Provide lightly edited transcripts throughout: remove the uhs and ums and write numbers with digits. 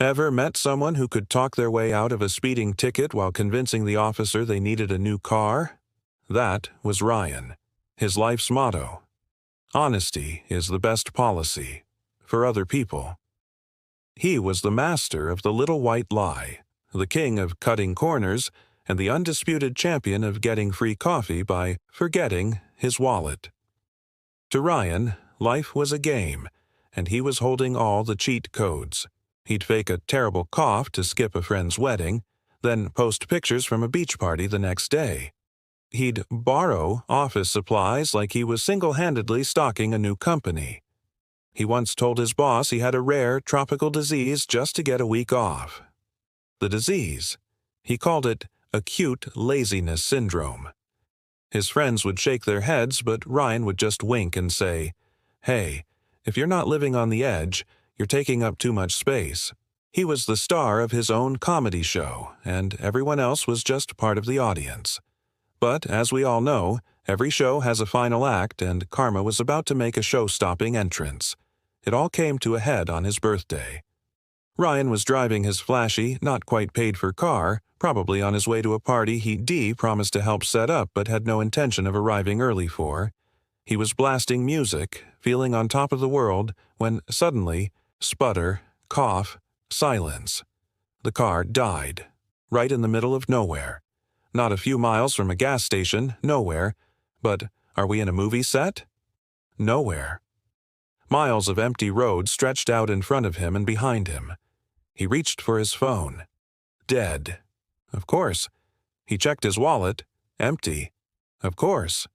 Ever met someone who could talk their way out of a speeding ticket while convincing the officer they needed a new car? That was Ryan. His life's motto: honesty is the best policy for other people. He was the master of the little white lie, the king of cutting corners, and the undisputed champion of getting free coffee by forgetting his wallet. To Ryan, life was a game, and he was holding all the cheat codes. He'd fake a terrible cough to skip a friend's wedding, then post pictures from a beach party the next day. He'd borrow office supplies like he was single-handedly stocking a new company. He once told his boss he had a rare tropical disease just to get a week off. The disease, he called it acute laziness syndrome. His friends would shake their heads, but Ryan would just wink and say, "Hey, if you're not living on the edge, you're taking up too much space." He was the star of his own comedy show, and everyone else was just part of the audience. But, as we all know, every show has a final act, and karma was about to make a show-stopping entrance. It all came to a head on his birthday. Ryan was driving his flashy, not-quite-paid-for car, probably on his way to a party he promised to help set up but had no intention of arriving early for. He was blasting music, feeling on top of the world, when suddenly, sputter, cough, silence. The car died, right in the middle of nowhere. Not a few miles from a gas station, nowhere. But are we in a movie set? Nowhere. Miles of empty road stretched out in front of him and behind him. He reached for his phone. Dead. Of course. He checked his wallet. Empty. Of course.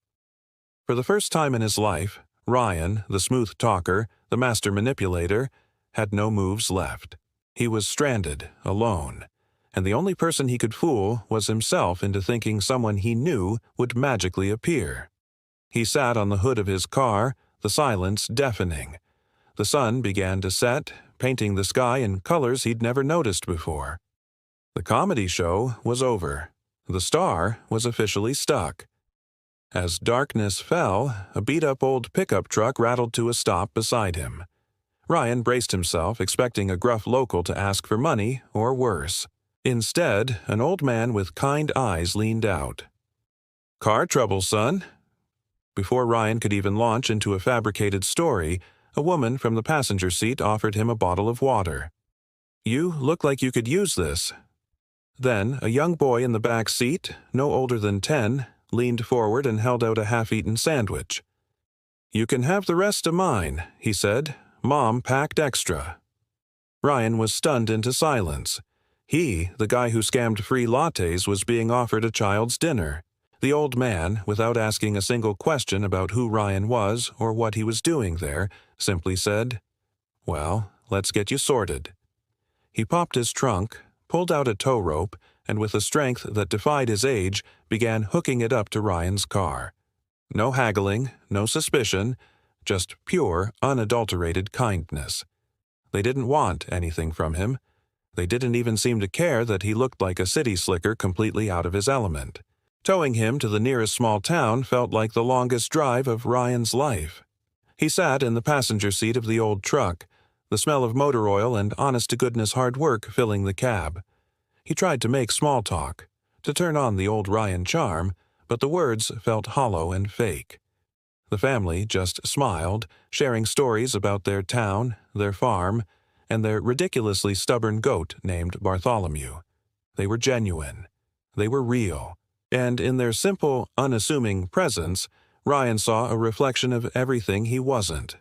For the first time in his life, Ryan, the smooth talker, the master manipulator, had no moves left. He was stranded, alone, and the only person he could fool was himself into thinking someone he knew would magically appear. He sat on the hood of his car, the silence deafening. The sun began to set, painting the sky in colors he'd never noticed before. The comedy show was over. The star was officially stuck. As darkness fell, a beat-up old pickup truck rattled to a stop beside him. Ryan braced himself, expecting a gruff local to ask for money, or worse. Instead, an old man with kind eyes leaned out. "Car trouble, son." Before Ryan could even launch into a fabricated story, a woman from the passenger seat offered him a bottle of water. "You look like you could use this." Then, a young boy in the back seat, no older than 10, leaned forward and held out a half-eaten sandwich. "You can have the rest of mine," he said. "Mom packed extra." Ryan was stunned into silence. He, the guy who scammed free lattes, was being offered a child's dinner. The old man, without asking a single question about who Ryan was or what he was doing there, simply said, "Well, let's get you sorted." He popped his trunk, pulled out a tow rope, and with a strength that defied his age, began hooking it up to Ryan's car. No haggling, no suspicion, just pure, unadulterated kindness. They didn't want anything from him. They didn't even seem to care that he looked like a city slicker completely out of his element. Towing him to the nearest small town felt like the longest drive of Ryan's life. He sat in the passenger seat of the old truck, the smell of motor oil and honest-to-goodness hard work filling the cab. He tried to make small talk, to turn on the old Ryan charm, but the words felt hollow and fake. The family just smiled, sharing stories about their town, their farm, and their ridiculously stubborn goat named Bartholomew. They were genuine. They were real. And in their simple, unassuming presence, Ryan saw a reflection of everything he wasn't.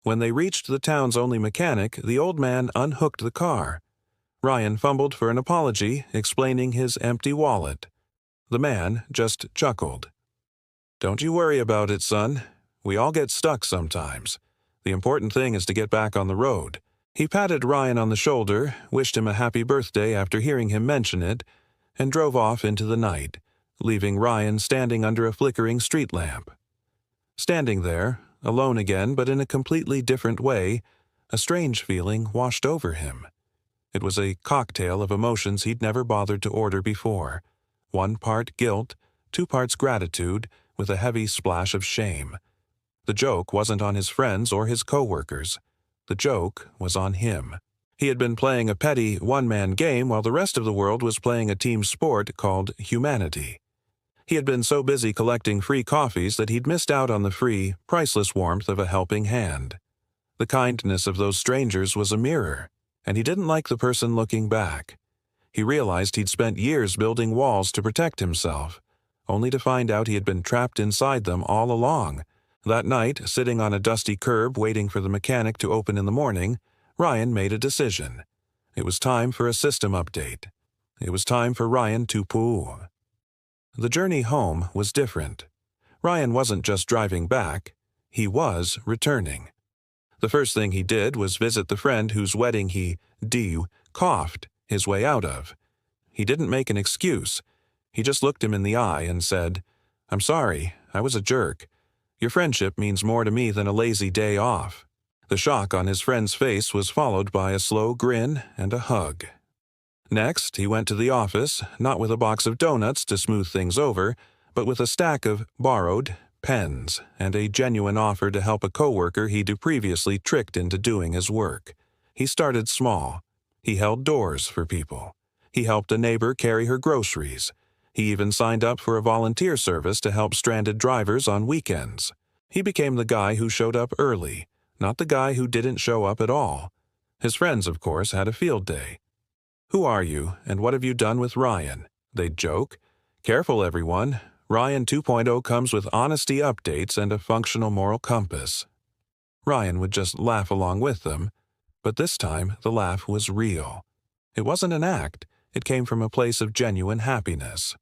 When they reached the town's only mechanic, the old man unhooked the car. Ryan fumbled for an apology, explaining his empty wallet. The man just chuckled. "Don't you worry about it, son. We all get stuck sometimes. The important thing is to get back on the road." He patted Ryan on the shoulder, wished him a happy birthday after hearing him mention it, and drove off into the night, leaving Ryan standing under a flickering street lamp. Standing there, alone again but in a completely different way, a strange feeling washed over him. It was a cocktail of emotions he'd never bothered to order before. 1 part guilt, 2 parts gratitude, with a heavy splash of shame. The joke wasn't on his friends or his co-workers. The joke was on him. He had been playing a petty one-man game while the rest of the world was playing a team sport called humanity. He had been so busy collecting free coffees that he'd missed out on the free, priceless warmth of a helping hand. The kindness of those strangers was a mirror, and he didn't like the person looking back. He realized he'd spent years building walls to protect himself, only to find out he had been trapped inside them all along. That night, sitting on a dusty curb waiting for the mechanic to open in the morning, Ryan made a decision. It was time for a system update. It was time for Ryan 2.0. The journey home was different. Ryan wasn't just driving back, he was returning. The first thing he did was visit the friend whose wedding he coughed his way out of. He didn't make an excuse. He just looked him in the eye and said, "I'm sorry, I was a jerk. Your friendship means more to me than a lazy day off." The shock on his friend's face was followed by a slow grin and a hug. Next, he went to the office, not with a box of donuts to smooth things over, but with a stack of borrowed pens and a genuine offer to help a coworker he'd previously tricked into doing his work. He started small. He held doors for people. He helped a neighbor carry her groceries. He even signed up for a volunteer service to help stranded drivers on weekends. He became the guy who showed up early, not the guy who didn't show up at all. His friends, of course, had a field day. "Who are you, and what have you done with Ryan?" they'd joke. "Careful, everyone. Ryan 2.0 comes with honesty updates and a functional moral compass." Ryan would just laugh along with them, but this time the laugh was real. It wasn't an act. It came from a place of genuine happiness.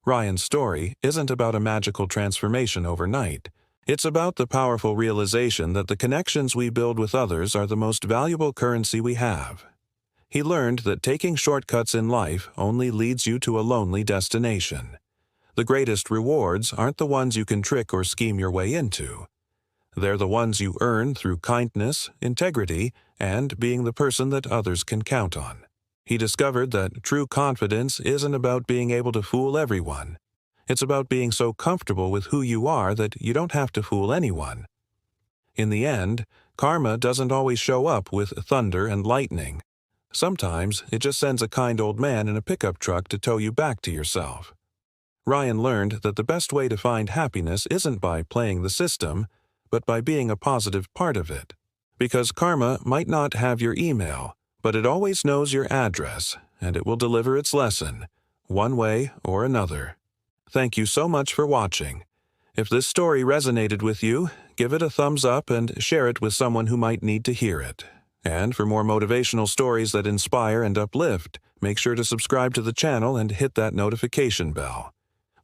Ryan's story isn't about a magical transformation overnight. It's about the powerful realization that the connections we build with others are the most valuable currency we have. He learned that taking shortcuts in life only leads you to a lonely destination. The greatest rewards aren't the ones you can trick or scheme your way into. They're the ones you earn through kindness, integrity, and being the person that others can count on. He discovered that true confidence isn't about being able to fool everyone. It's about being so comfortable with who you are that you don't have to fool anyone. In the end, karma doesn't always show up with thunder and lightning. Sometimes it just sends a kind old man in a pickup truck to tow you back to yourself. Ryan learned that the best way to find happiness isn't by playing the system, but by being a positive part of it. Because karma might not have your email, but it always knows your address, and it will deliver its lesson, one way or another. Thank you so much for watching. If this story resonated with you, give it a thumbs up and share it with someone who might need to hear it. And for more motivational stories that inspire and uplift, make sure to subscribe to the channel and hit that notification bell.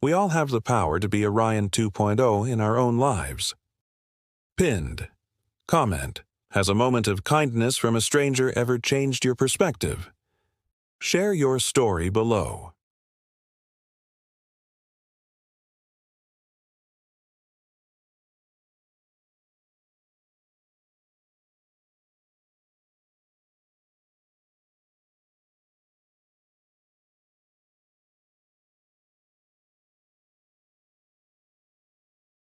We all have the power to be a Ryan 2.0 in our own lives. Pinned. Comment. Has a moment of kindness from a stranger ever changed your perspective? Share your story below.